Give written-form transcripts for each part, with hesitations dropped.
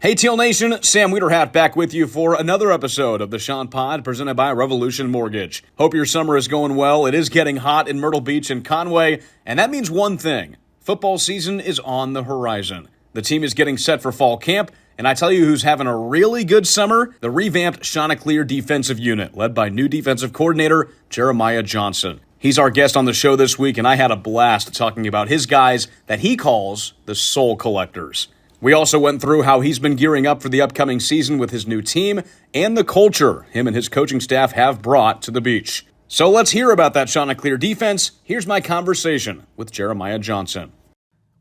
Hey Teal Nation, Sam Wiederhat back with you for another episode of the Chant Pod presented by Revolution Mortgage. Hope your summer is going well. It is getting hot in Myrtle Beach and Conway, and that means one thing. Football season is on the horizon. The team is getting set for fall camp, and I tell you who's having a really good summer, the revamped Chanticleer defensive unit, led by new defensive coordinator Jeremiah Johnson. He's our guest on the show this week, and I had a blast talking about his guys that he calls the Soul Collectors. We also went through how he's been gearing up for the upcoming season with his new team and the culture him and his coaching staff have brought to the beach. So let's hear about that Chanticleer defense. Here's my conversation with Jeremiah Johnson.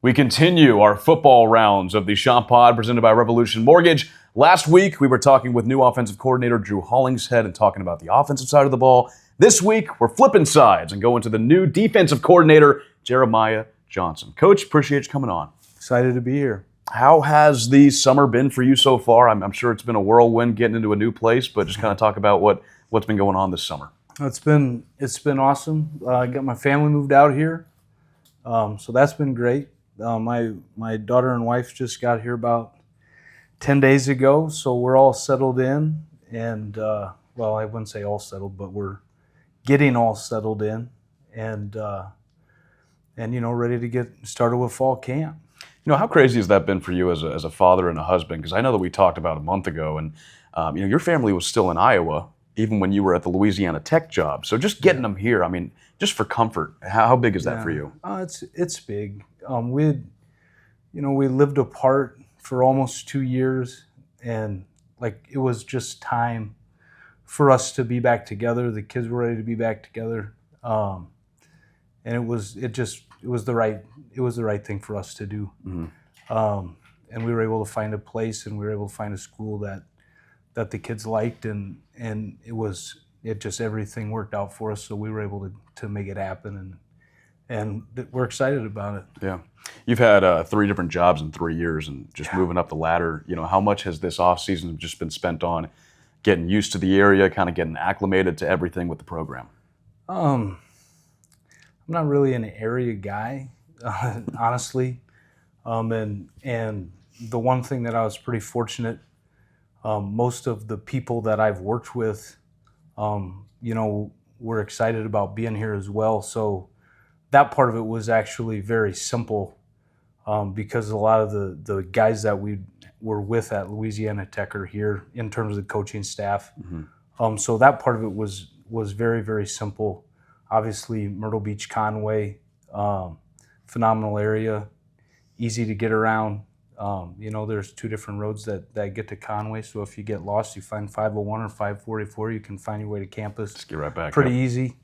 We continue our football rounds of the Chant Pod presented by Revolution Mortgage. Last week, we were talking with new offensive coordinator Drew Hollingshead and talking about the offensive side of the ball. This week, we're flipping sides and going to the new defensive coordinator, Jeremiah Johnson. Coach, appreciate you coming on. Excited to be here. How has the summer been for you so far? I'm sure it's been a whirlwind getting into a new place, but just kind of talk about what's been going on this summer. It's been awesome. I got my family moved out here, so that's been great. My daughter and wife just got here about 10 days ago, so we're all settled in, and well, I wouldn't say all settled, but we're getting all settled in, and ready to get started with fall camp. How crazy has that been for you as a father and a husband? Because I know that we talked about a month ago, and your family was still in Iowa even when you were at the Louisiana Tech job. So just getting them here, just for comfort, how big is that for you? It's big. We lived apart for almost 2 years, and it was just time for us to be back together. The kids were ready to be back together, and it was the right thing for us to do. Mm-hmm. And we were able to find a place, and we were able to find a school that the kids liked, and everything worked out for us. So we were able to make it happen, and we're excited about it. Yeah, you've had 3 different jobs in 3 years, and just moving up the ladder. How much has this off season just been spent on getting used to the area, kind of getting acclimated to everything with the program? I'm not really an area guy, honestly. And the one thing that I was pretty fortunate, most of the people that I've worked with, were excited about being here as well. So that part of it was actually very simple, because a lot of the guys that we were with at Louisiana Tech are here in terms of the coaching staff. Mm-hmm. So that part of it was very, very simple. Obviously, Myrtle Beach, Conway, phenomenal area, easy to get around. There's 2 different roads that get to Conway, so if you get lost, you find 501 or 544, you can find your way to campus. Just get right back. Pretty easy.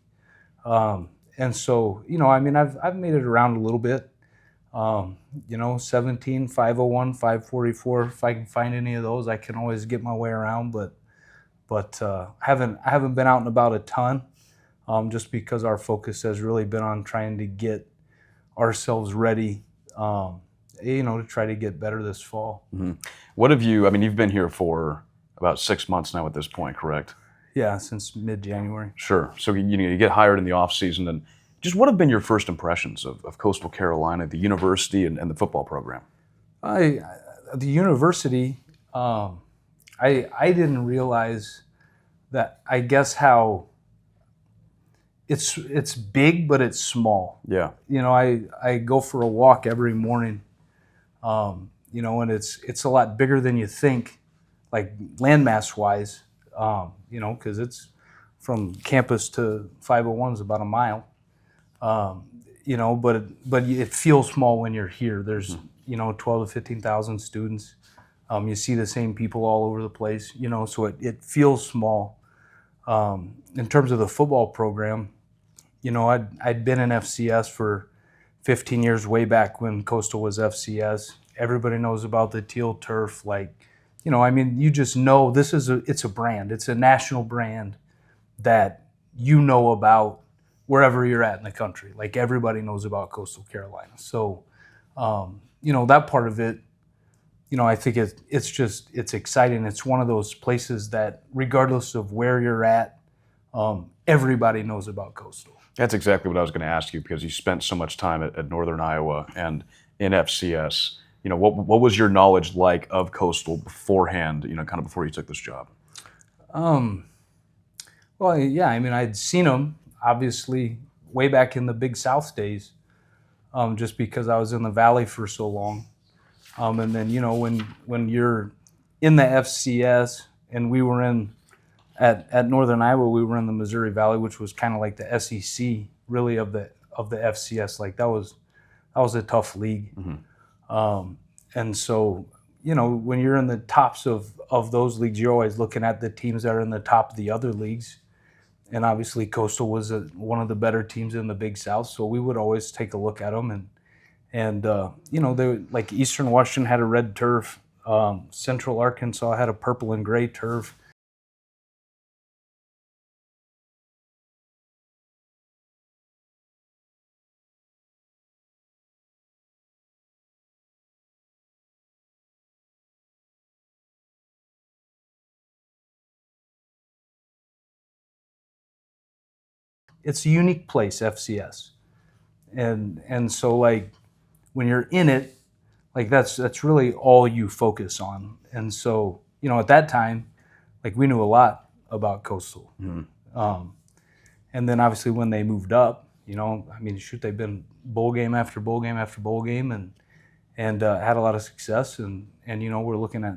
And so, I've made it around a little bit. 17, 501, 544, if I can find any of those, I can always get my way around, but haven't been out and about a ton. Just because our focus has really been on trying to get ourselves ready, to try to get better this fall. Mm-hmm. What have you, you've been here for about 6 months now at this point, correct? Yeah, since mid-January. Sure. So you get hired in the off season, and just what have been your first impressions of Coastal Carolina, the university, and the football program? The university, I didn't realize that, I guess, how it's big, but it's small. Yeah. I go for a walk every morning, and it's a lot bigger than you think, landmass wise, because it's from campus to 501 is about a mile, but it feels small when you're here. There's 12 to 15,000 students. You see the same people all over the place, so it feels small. In terms of the football program, I'd been in FCS for 15 years, way back when Coastal was FCS. Everybody knows about the teal turf. You just know it's a brand. It's a national brand that about wherever you're at in the country. Everybody knows about Coastal Carolina. So, that part of it, I think it's exciting. It's one of those places that regardless of where you're at, everybody knows about Coastal. That's exactly what I was going to ask you, because you spent so much time at Northern Iowa and in FCS. What was your knowledge like of Coastal beforehand, kind of before you took this job? Well, yeah, I mean, I'd seen them obviously way back in the Big South days, just because I was in the Valley for so long. And then, when you're in the FCS, and we were at Northern Iowa, we were in the Missouri Valley, which was kind of like the SEC, really, of the FCS. Like that was a tough league. And so, when you're in the tops of those leagues, you're always looking at the teams that are in the top of the other leagues. And obviously, Coastal was one of the better teams in the Big South, so we would always take a look at them. And they, like Eastern Washington had a red turf, Central Arkansas had a purple and gray turf. It's a unique place, FCS, and so like when you're in it, like that's really all you focus on. And so at that time, like we knew a lot about Coastal. And then obviously when they moved up, I mean, shoot, they've been bowl game after bowl game after bowl game, and had a lot of success. And we're looking at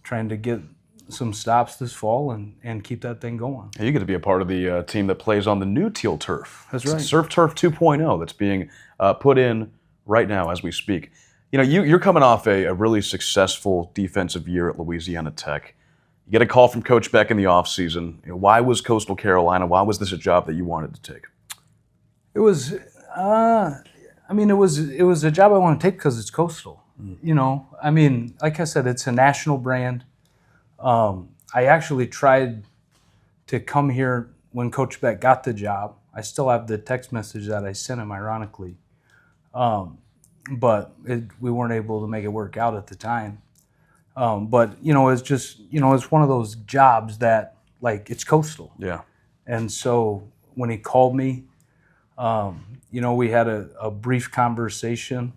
trying to get some stops this fall and keep that thing going. You get to be a part of the team that plays on the new teal turf. That's It's right. Surf Turf 2.0 that's being put in right now as we speak. You're coming off a really successful defensive year at Louisiana Tech. You get a call from Coach Beck in the offseason. Why was Coastal Carolina? Why was this a job that you wanted to take? It was, it was a job I want to take because it's Coastal. I mean, like I said, it's a national brand. I actually tried to come here when Coach Beck got the job. I still have the text message that I sent him, ironically. But we weren't able to make it work out at the time. But it's just it's one of those jobs that like it's Coastal. Yeah. And so when he called me, we had a brief conversation,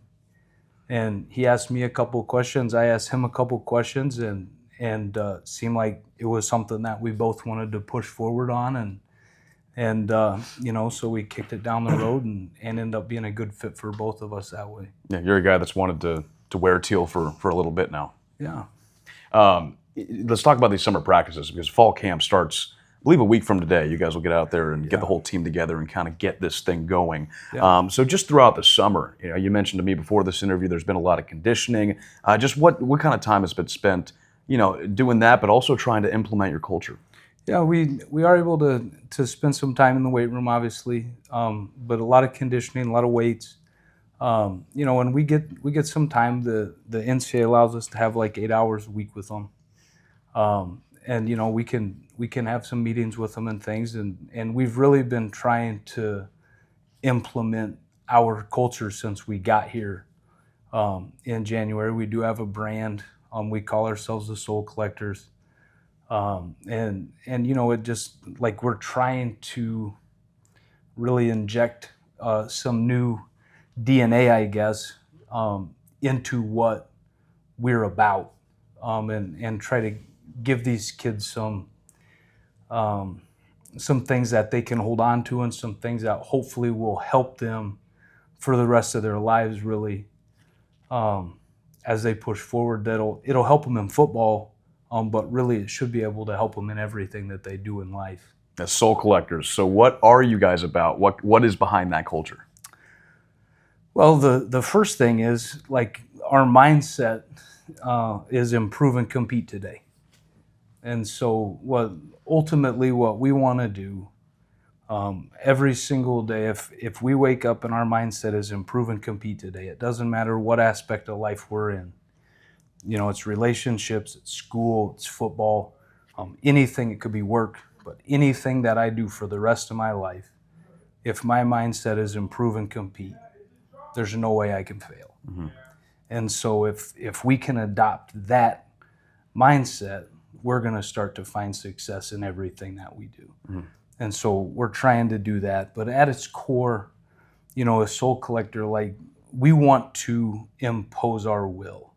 and he asked me a couple of questions. I asked him a couple of questions, and seemed like it was something that we both wanted to push forward on, and so we kicked it down the road and ended up being a good fit for both of us that way. Yeah, you're a guy that's wanted to wear teal for a little bit now. Yeah. Let's talk about these summer practices, because fall camp starts, I believe, a week from today. You guys will get out there and get the whole team together and kind of get this thing going. Yeah. So just throughout the summer, you mentioned to me before this interview, there's been a lot of conditioning. Just what kind of time has been spent, doing that, but also trying to implement your culture? Yeah, we are able to spend some time in the weight room, obviously, but a lot of conditioning, a lot of weights. When we get some time, the NCAA allows us to have like 8 hours a week with them, and we can have some meetings with them and things, and we've really been trying to implement our culture since we got here in January. We do have a brand. We call ourselves the Soul Collectors. And it just like we're trying to really inject some new DNA, I guess, into what we're about, and try to give these kids some things that they can hold on to, and some things that hopefully will help them for the rest of their lives, really, as they push forward. It'll help them in football. But really, it should be able to help them in everything that they do in life. As Soul Collectors, so what are you guys about? What is behind that culture? Well, the first thing is like our mindset is improve and compete today. And so ultimately what we want to do every single day, if we wake up and our mindset is improve and compete today, it doesn't matter what aspect of life we're in. It's relationships, it's school, it's football, anything. It could be work, but anything that I do for the rest of my life, if my mindset is improve and compete, there's no way I can fail. Mm-hmm. And so if we can adopt that mindset, we're going to start to find success in everything that we do. Mm-hmm. And so we're trying to do that. But at its core, a Soul Collector, like we want to impose our will.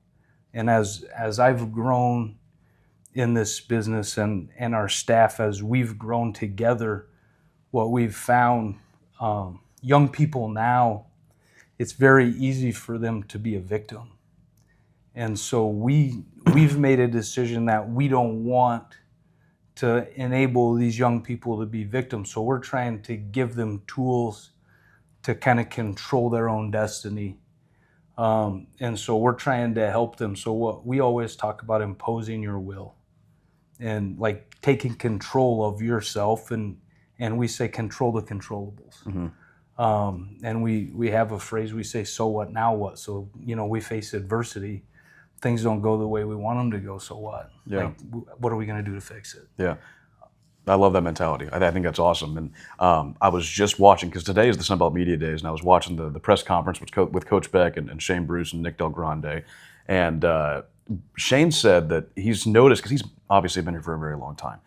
And as I've grown in this business and our staff, as we've grown together, what we've found, young people now, it's very easy for them to be a victim. And so we've made a decision that we don't want to enable these young people to be victims. So we're trying to give them tools to kind of control their own destiny. And so we're trying to help them. So what we always talk about, imposing your will and like taking control of yourself, and we say control the controllables. And we have a phrase, we say, so what, now what? So, we face adversity. Things don't go the way we want them to go, so what? Yeah. Like, what are we going to do to fix it? Yeah. I love that mentality. I think that's awesome. And I was just watching, because today is the Sunbelt Media Days, and I was watching the press conference with Coach Beck and Shane Bruce and Nick Del Grande. And Shane said that he's noticed, because he's obviously been here for a very long time,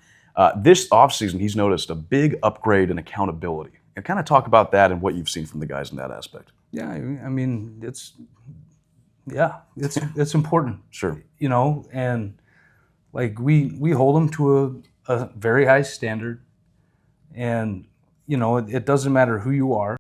this offseason he's noticed a big upgrade in accountability. And kind of talk about that and what you've seen from the guys in that aspect. Yeah, I mean, it's important. Sure. And like we hold them to a very high standard, and it doesn't matter who you are.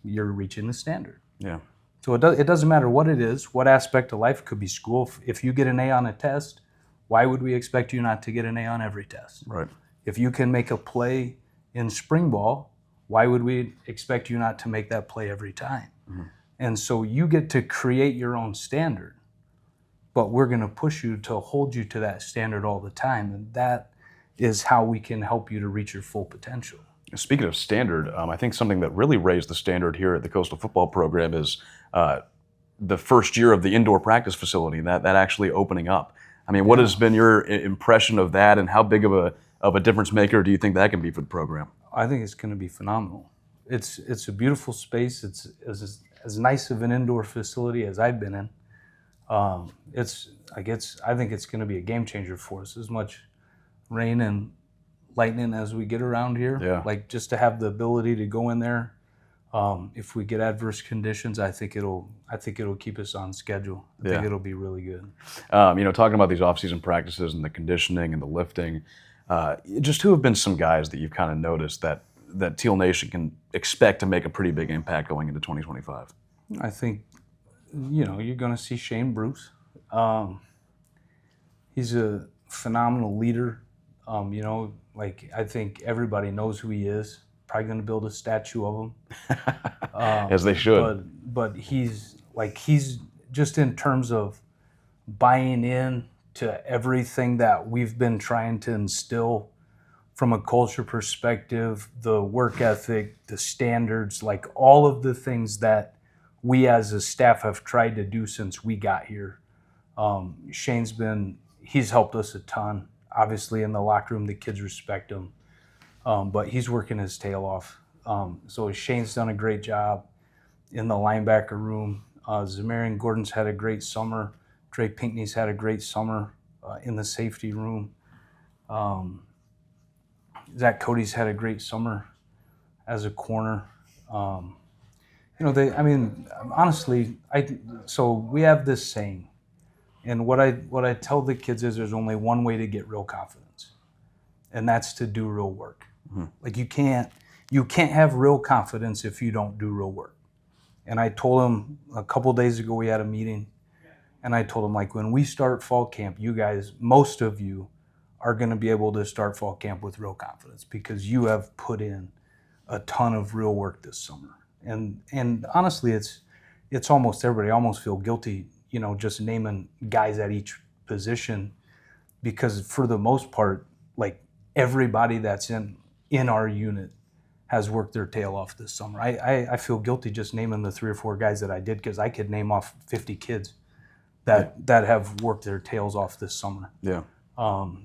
You're reaching the standard. Yeah. So it doesn't matter what it is, what aspect of life. It could be school. If you get an A on a test, why would we expect you not to get an A on every test? Right. If you can make a play in spring ball, why would we expect you not to make that play every time? Mm-hmm. And so you get to create your own standard, but we're going to push you to hold you to that standard all the time. And that is how we can help you to reach your full potential. Speaking of standard, I think something that really raised the standard here at the Coastal Football Program is the first year of the indoor practice facility, that actually opening up. I mean, what has been your impression of that, and how big of a difference maker do you think that can be for the program? I think it's going to be phenomenal. It's a beautiful space. It's as nice of an indoor facility as I've been in. I think it's going to be a game changer for us. As much rain and lightning as we get around here, like just to have the ability to go in there. If we get adverse conditions, I think it'll keep us on schedule. I think it'll be really good. Talking about these off-season practices and the conditioning and the lifting, just who have been some guys that you've kind of noticed that Teal Nation can expect to make a pretty big impact going into 2025? I think, you're going to see Shane Bruce. He's a phenomenal leader. I think everybody knows who he is. Probably going to build a statue of him. As they should. But he's just, in terms of buying in to everything that we've been trying to instill from a culture perspective, the work ethic, the standards, like all of the things that we as a staff have tried to do since we got here. He's helped us a ton. Obviously, in the locker room, the kids respect him, but he's working his tail off. So Shane's done a great job in the linebacker room. Zamarian Gordon's had a great summer. Dre Pinkney's had a great summer in the safety room. Zach Cody's had a great summer as a corner. Honestly, so we have this saying. And what I tell the kids is there's only one way to get real confidence, and that's to do real work. Mm-hmm. Like you can't have real confidence if you don't do real work. And I told them a couple of days ago, we had a meeting, and I told them, like, when we start fall camp, you guys, most of you are going to be able to start fall camp with real confidence because you have put in a ton of real work this summer. And honestly, it's almost everybody. I almost feel guilty, just naming guys at each position, because for the most part, like everybody that's in our unit has worked their tail off this summer. I feel guilty just naming the 3 or 4 guys that I did, because I could name off 50 kids that have worked their tails off this summer. Yeah. The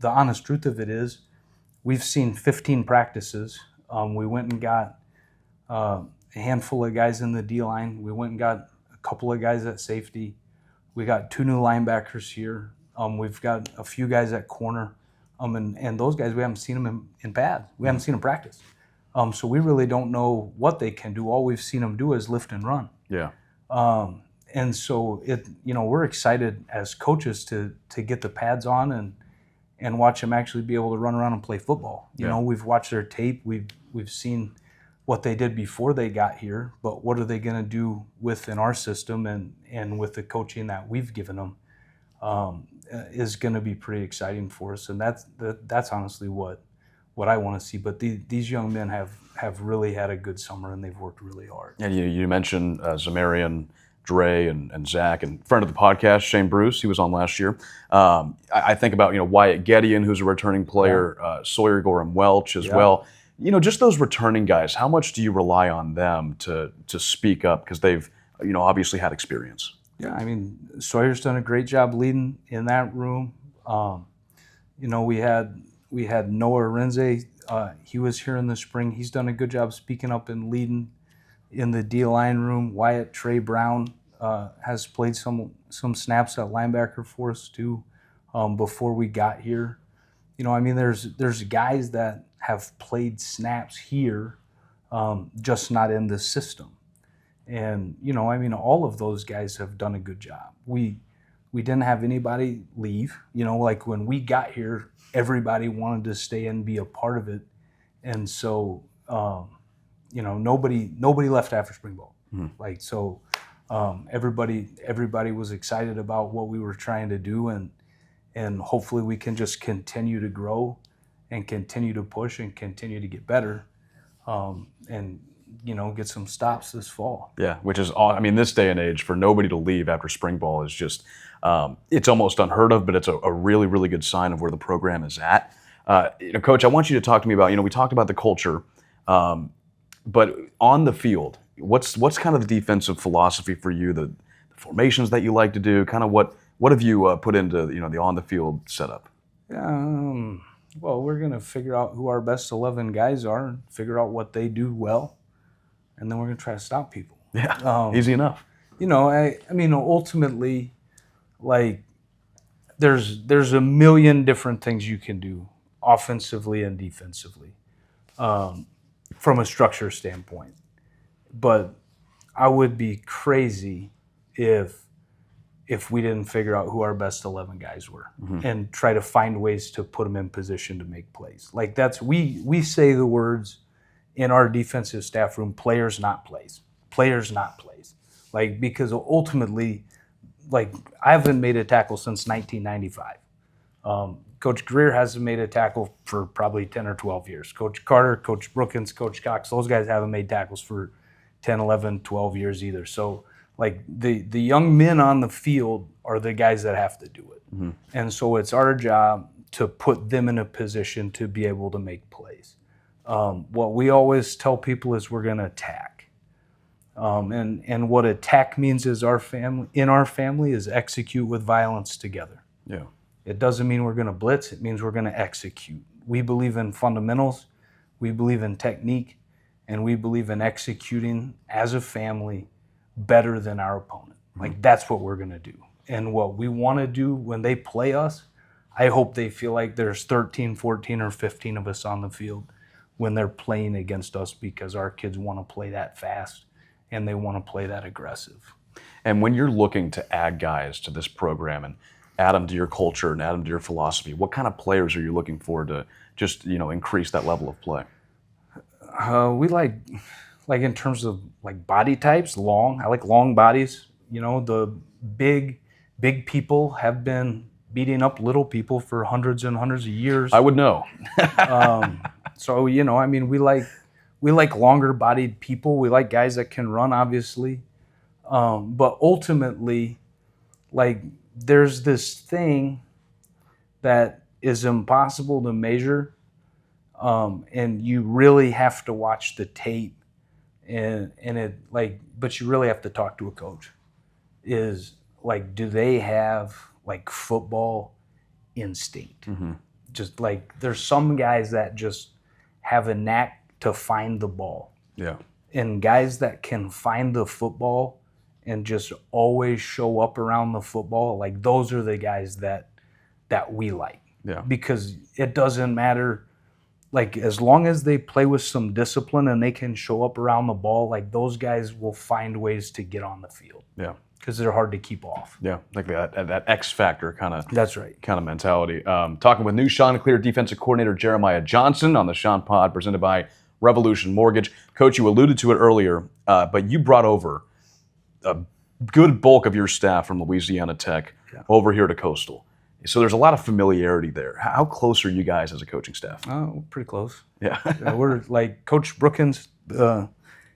honest truth of it is, we've seen 15 practices. We went and got a handful of guys in the D line. We went and got a couple of guys at safety. We got 2 new linebackers here. We've got a few guys at corner. And those guys, we haven't seen them in pads. We haven't seen them practice. So we really don't know what they can do. All we've seen them do is lift and run. Yeah. And so we're excited as coaches to get the pads on and watch them actually be able to run around and play football. You know, we've watched their tape. We've seen what they did before they got here, but what are they going to do within our system and with the coaching that we've given them is going to be pretty exciting for us. And that's honestly what I want to see. But these young men have really had a good summer, and they've worked really hard. And you mentioned Zamarian, Dre, and Zach, and friend of the podcast, Shane Bruce. He was on last year. I think about Wyatt Gideon, who's a returning player, Sawyer Gorham Welch as well. Just those returning guys. How much do you rely on them to speak up because they've obviously had experience? Yeah, I mean, Sawyer's done a great job leading in that room. We had Noah Renze. He was here in the spring. He's done a good job speaking up and leading in the D-line room. Wyatt Trey Brown has played some snaps at linebacker for us too before we got here. There's guys that have played snaps here, just not in the system. And, all of those guys have done a good job. We didn't have anybody leave. Like when we got here, everybody wanted to stay and be a part of it. And so, nobody left after spring ball. Mm-hmm. Everybody was excited about what we were trying to do, and hopefully we can just continue to grow and continue to push and continue to get better. And get some stops this fall. Yeah, which is, this day and age, for nobody to leave after spring ball is just, it's almost unheard of, but it's a really, really good sign of where the program is at. Coach, I want you to talk to me about, we talked about the culture, but on the field, what's kind of the defensive philosophy for you, the formations that you like to do, kind of what have you put into, the on-the-field setup? Well, we're going to figure out who our best 11 guys are and figure out what they do well. And then we're going to try to stop people. Yeah, easy enough. Ultimately, there's a million different things you can do offensively and defensively from a structure standpoint. But I would be crazy if we didn't figure out who our best 11 guys were and try to find ways to put them in position to make plays. We say the words in our defensive staff room, players, not plays. Players, not plays. Because ultimately, I haven't made a tackle since 1995. Coach Greer hasn't made a tackle for probably 10 or 12 years. Coach Carter, Coach Brookins, Coach Cox, those guys haven't made tackles for 10, 11, 12 years either. So, the young men on the field are the guys that have to do it. Mm-hmm. And so it's our job to put them in a position to be able to make plays. What we always tell people is we're going to attack. And what attack means is in our family is execute with violence together. Yeah. It doesn't mean we're going to blitz. It means we're going to execute. We believe in fundamentals. We believe in technique. And we believe in executing as a family better than our opponent. That's what we're going to do. And what we want to do when they play us, I hope they feel like there's 13, 14, or 15 of us on the field when they're playing against us because our kids want to play that fast and they want to play that aggressive. And when you're looking to add guys to this program and add them to your culture and add them to your philosophy, what kind of players are you looking for to just, increase that level of play? We like in terms of body types, long. I like long bodies. The big people have been beating up little people for hundreds and hundreds of years. I would know. So we like longer bodied people. We like guys that can run, obviously. But ultimately, there's this thing that is impossible to measure, and you really have to watch the tape. But you really have to talk to a coach. Do they have football instinct? Mm-hmm. just like there's some guys that just have a knack to find the ball. Yeah. And guys that can find the football and just always show up around the football, like those are the guys that we like. Yeah. Because it doesn't matter, like as long as they play with some discipline and they can show up around the ball, like those guys will find ways to get on the field. Yeah. Because they're hard to keep off. Yeah, like that X factor kind of. That's right. Kind of mentality. Talking with new Chanticleer defensive coordinator Jeremiah Johnson on the Chant Pod, presented by Revolution Mortgage. Coach, you alluded to it earlier, but you brought over a good bulk of your staff from Louisiana Tech over here to Coastal. So there's a lot of familiarity there. How close are you guys as a coaching staff? Oh, pretty close. Yeah. We're like Coach Brookins.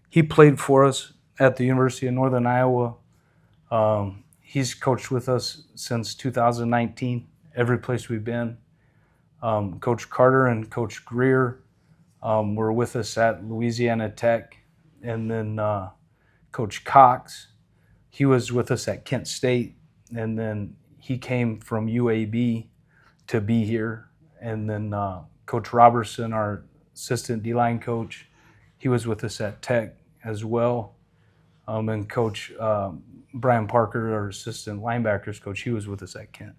He played for us at the University of Northern Iowa. He's coached with us since 2019, every place we've been. Coach Carter and Coach Greer were with us at Louisiana Tech. And then Coach Cox, he was with us at Kent State. And then he came from UAB to be here. And then Coach Robertson, our assistant D-line coach, he was with us at Tech as well. And Coach Brian Parker, our assistant linebackers coach, he was with us at Kent.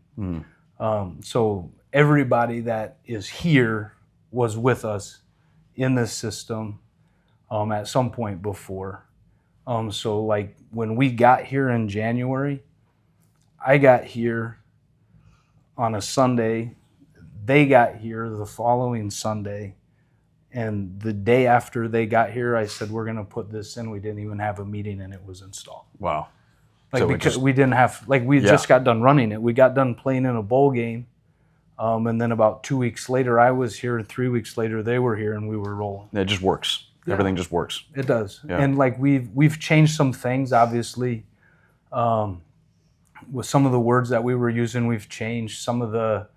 So everybody that is here was with us in this system at some point before. So like when we got here in January, I got here on a Sunday. They got here the following Sunday. And the day after they got here, I said, we're going to put this in. We didn't even have a meeting and it was installed. Wow. Like So because we didn't have, like we just got done running it. We got done playing in a bowl game. And then about 2 weeks later, I was here. And 3 weeks later, they were here and we were rolling. It just works. Yeah. Everything just works. It does. Yeah. And like we've changed some things, obviously. With some of the words that we were using, we've changed. Some of the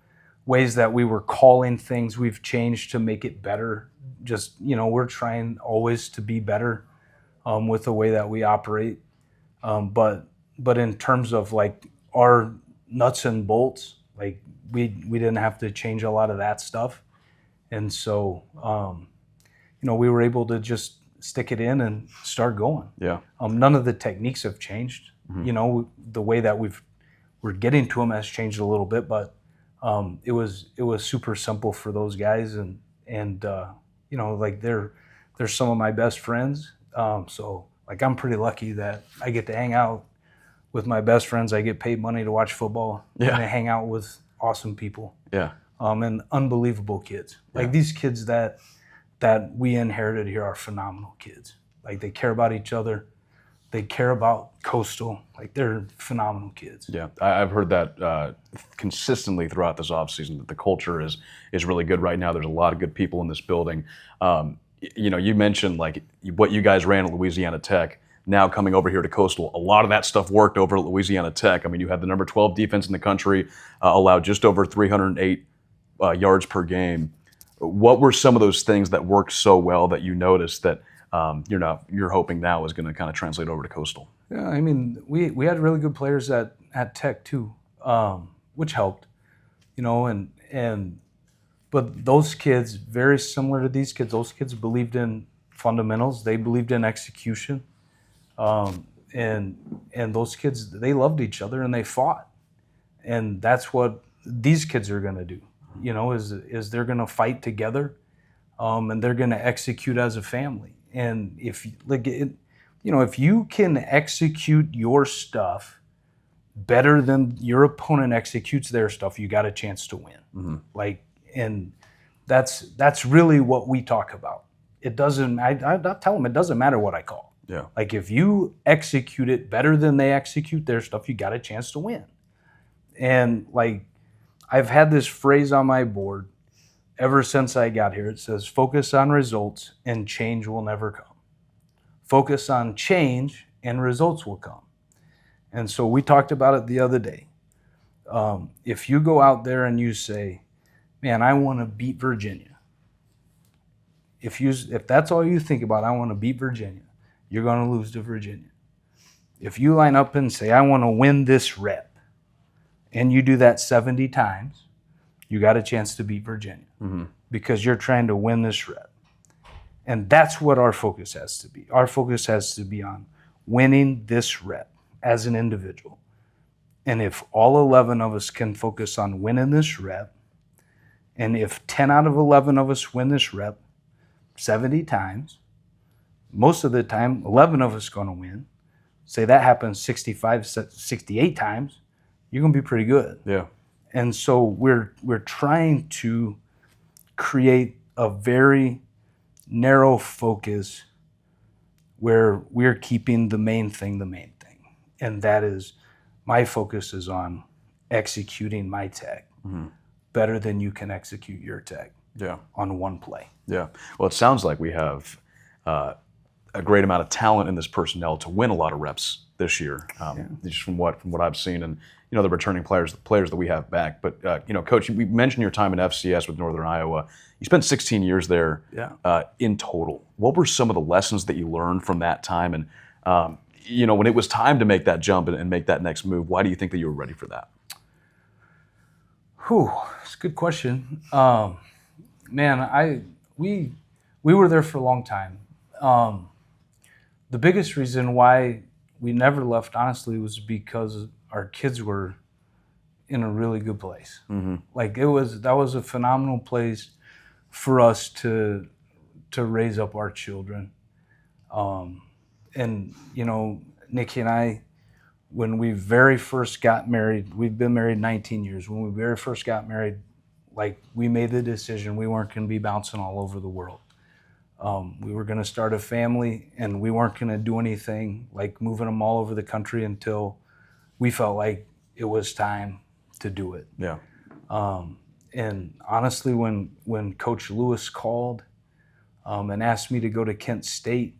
ways that we were calling things, we've changed to make it better. Just, we're trying always to be better with the way that we operate. But in terms of like our nuts and bolts, like we didn't have to change a lot of that stuff. And so, we were able to just stick it in and start going. Yeah. None of the techniques have changed. The way that we're getting to them has changed a little bit, but it was super simple for those guys, and like they're some of my best friends. So like I'm pretty lucky that I get to hang out with my best friends. I get paid money to watch football, and I hang out with awesome people. Yeah. And unbelievable kids. Like these kids that we inherited here are phenomenal kids. Like they care about each other. They care about Coastal. Like they're phenomenal kids. Yeah, I've heard that consistently throughout this offseason, that the culture is really good right now. There's a lot of good people in this building. You mentioned like what you guys ran at Louisiana Tech. Now coming over here to Coastal, a lot of that stuff worked over at Louisiana Tech. I mean, you had the number 12 defense in the country, allowed just over 308 yards per game. What were some of those things that worked so well that you noticed that you're hoping now is going to kind of translate over to Coastal? Yeah, I mean, we had really good players at Tech too, which helped, but those kids, very similar to these kids, those kids believed in fundamentals. They believed in execution, and those kids, they loved each other and they fought, and that's what these kids are going to do. Is they're going to fight together, and they're going to execute as a family. And if you can execute your stuff better than your opponent executes their stuff, you got a chance to win. Mm-hmm. And that's really what we talk about. It doesn't. I tell them it doesn't matter what I call. Yeah. Like if you execute it better than they execute their stuff, you got a chance to win. And like I've had this phrase on my board ever since I got here. It says, focus on results and change will never come. Focus on change and results will come. And so we talked about it the other day. If you go out there and you say, man, I want to beat Virginia. If that's all you think about, I want to beat Virginia, you're going to lose to Virginia. If you line up and say, I want to win this rep, and you do that 70 times, you got a chance to beat Virginia because you're trying to win this rep. And that's what our focus has to be. Our focus has to be on winning this rep as an individual. And if all 11 of us can focus on winning this rep, and if 10 out of 11 of us win this rep 70 times, most of the time, 11 of us are going to win. Say that happens 65, 68 times, you're going to be pretty good. Yeah. And so we're trying to create a very narrow focus where we're keeping the main thing. And that is, my focus is on executing my tech better than you can execute your tech on one play. Yeah. Well, it sounds like we have a great amount of talent in this personnel to win a lot of reps this year, just from what I've seen, and the returning players that we have back. But Coach, we mentioned your time in FCS with Northern Iowa. You spent 16 years there in total. What were some of the lessons that you learned from that time? And when it was time to make that jump and make that next move, why do you think that you were ready for that? It's a good question. We were there for a long time. The biggest reason why we never left, honestly, was because our kids were in a really good place. Like that was a phenomenal place for us to raise up our children. And Nikki and I, when we very first got married, we've been married 19 years. When we very first got married, we made the decision we weren't going to be bouncing all over the world. We were going to start a family, and we weren't going to do anything like moving them all over the country until we felt like it was time to do it. Yeah. And honestly, when Coach Lewis called and asked me to go to Kent State,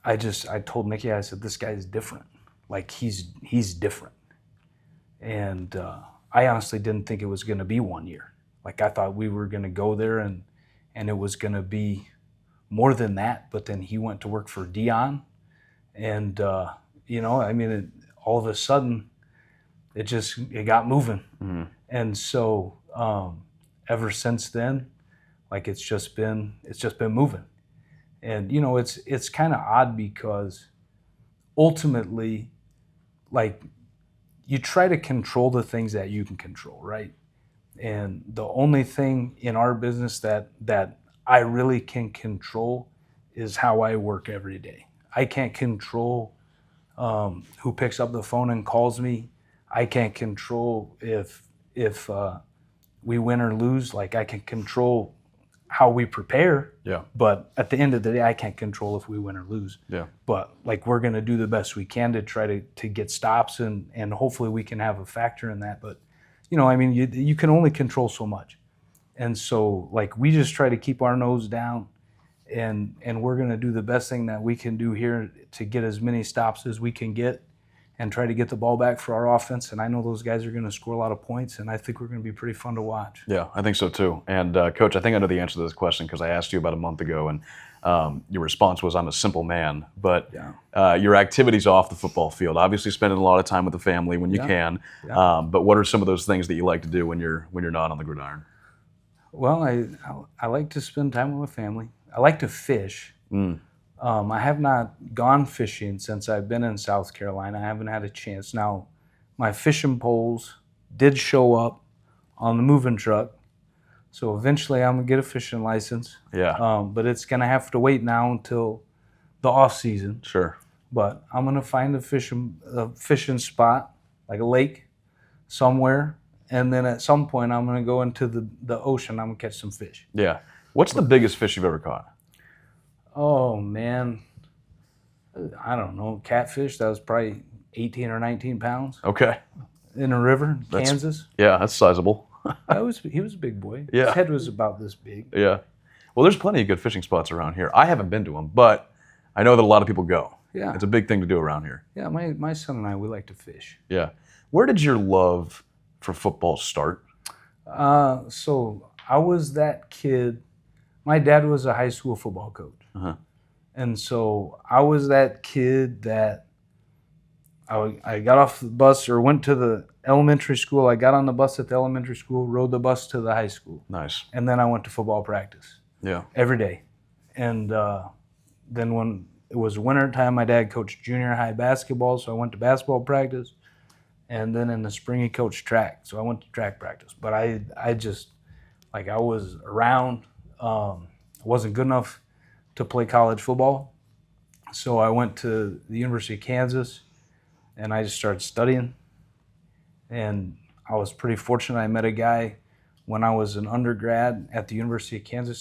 I told Nikki, I said, this guy's different. Like he's different. And I honestly didn't think it was going to be 1 year. Like I thought we were going to go there and it was going to be more than that. But then he went to work for Dion, and all of a sudden, it got moving. And so ever since then, it's just been moving. And it's kind of odd because ultimately, you try to control the things that you can control, right? And the only thing in our business that I really can control is how I work every day. I can't control who picks up the phone and calls me. I can't control if we win or lose. I can control how we prepare. Yeah. But at the end of the day, I can't control if we win or lose. Yeah. But we're going to do the best we can to try to get stops, and hopefully we can have a factor in that. But you can only control so much. And so we just try to keep our nose down, and we're going to do the best thing that we can do here to get as many stops as we can get and try to get the ball back for our offense. And I know those guys are going to score a lot of points, and I think we're going to be pretty fun to watch. Yeah, I think so too. And Coach, I think I know the answer to this question because I asked you about a month ago, and your response was, I'm a simple man. But your activities off the football field, obviously spending a lot of time with the family when you can. Yeah. But what are some of those things that you like to do when you're not on the gridiron? Well, I like to spend time with my family. I like to fish. I have not gone fishing since I've been in South Carolina. I haven't had a chance. Now, my fishing poles did show up on the moving truck, so eventually I'm going to get a fishing license. Yeah. But it's going to have to wait now until the off season. Sure. But I'm going to find a fishing spot, like a lake somewhere, and then at some point I'm going to go into the ocean. I'm going to catch some fish. Yeah. What's the biggest fish you've ever caught? Oh, man. I don't know. Catfish, that was probably 18 or 19 pounds. Okay. In a river in Kansas. Yeah, that's sizable. He was a big boy. Yeah. His head was about this big. Yeah. Well, there's plenty of good fishing spots around here. I haven't been to them, but I know that a lot of people go. Yeah. It's a big thing to do around here. Yeah, my son and I, we like to fish. Yeah. Where did your love for football start? So I was that kid. My dad was a high school football coach. Uh-huh. And so I was that kid that I got off the bus or went to the elementary school. I got on the bus at the elementary school, rode the bus to the high school. Nice. And then I went to football practice Yeah. every day. And then when it was winter time, my dad coached junior high basketball, so I went to basketball practice. And then in the spring, he coached track, so I went to track practice. But I just, like, I was around. I wasn't good enough to play college football, so I went to the University of Kansas, and I just started studying. And I was pretty fortunate. I met a guy when I was an undergrad at the University of Kansas.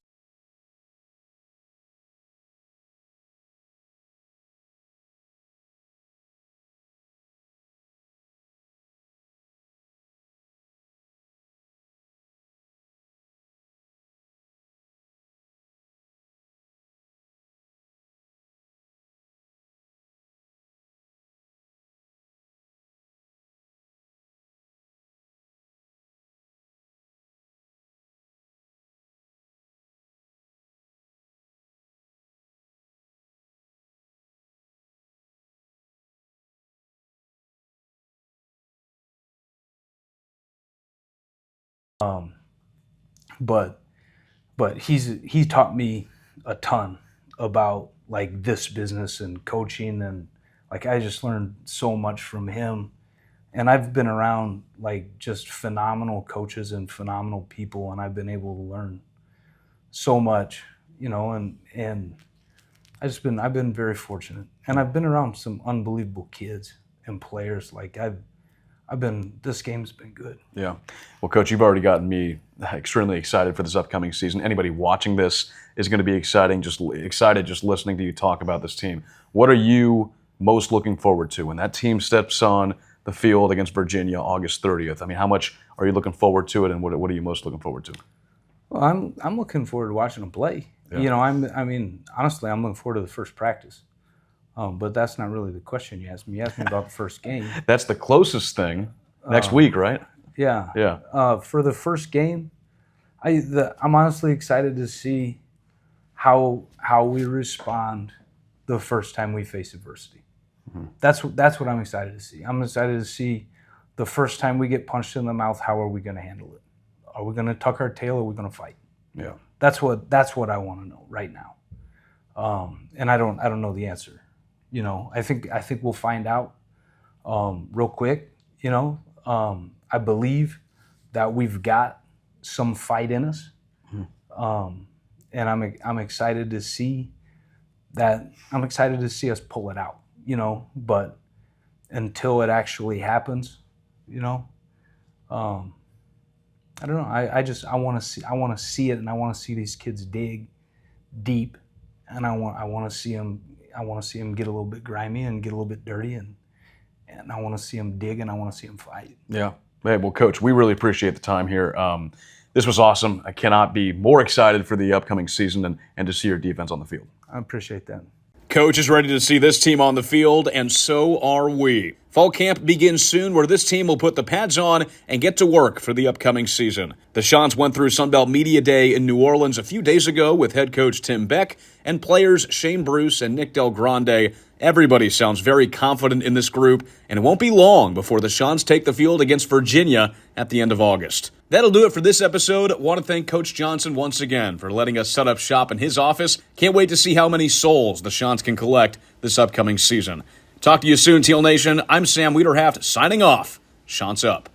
But he taught me a ton about like this business and coaching, and like I just learned so much from him. And I've been around like just phenomenal coaches and phenomenal people, and I've been able to learn so much, and I've been very fortunate, and I've been around some unbelievable kids and players. Like this game's been good. Yeah. Well, Coach, you've already gotten me extremely excited for this upcoming season. Anybody watching this is going to be excited just listening to you talk about this team. What are you most looking forward to when that team steps on the field against Virginia August 30th? I mean, how much are you looking forward to it, and what are you most looking forward to? Well, I'm looking forward to watching them play. Yeah. Honestly, I'm looking forward to the first practice. But that's not really the question you asked me. You asked me about the first game. That's the closest thing next week, right? Yeah. Yeah. For the first game, I'm honestly excited to see how we respond the first time we face adversity. Mm-hmm. That's what I'm excited to see. I'm excited to see the first time we get punched in the mouth. How are we going to handle it? Are we going to tuck our tail, or are we going to fight? Yeah. That's what I want to know right now. And I don't know the answer. I think we'll find out real quick. I believe that we've got some fight in us, and I'm excited to see that. I'm excited to see us pull it out. But until it actually happens, I don't know. I want to see it, and I want to see these kids dig deep, and I want to see them. I want to see them get a little bit grimy and get a little bit dirty, and I want to see them dig, and I want to see them fight. Yeah. Hey, well, Coach, we really appreciate the time here. This was awesome. I cannot be more excited for the upcoming season and to see your defense on the field. I appreciate that. Coach is ready to see this team on the field, and so are we. Fall camp begins soon, where this team will put the pads on and get to work for the upcoming season. The Chants went through Sunbelt Media Day in New Orleans a few days ago with head coach Tim Beck and players Shane Bruce and Nick Del Grande. Everybody sounds very confident in this group, and it won't be long before the Chants take the field against Virginia at the end of August. That'll do it for this episode. I want to thank Coach Johnson once again for letting us set up shop in his office. Can't wait to see how many souls the Chants can collect this upcoming season. Talk to you soon, Teal Nation. I'm Sam Wiederhaft, signing off. Chants up.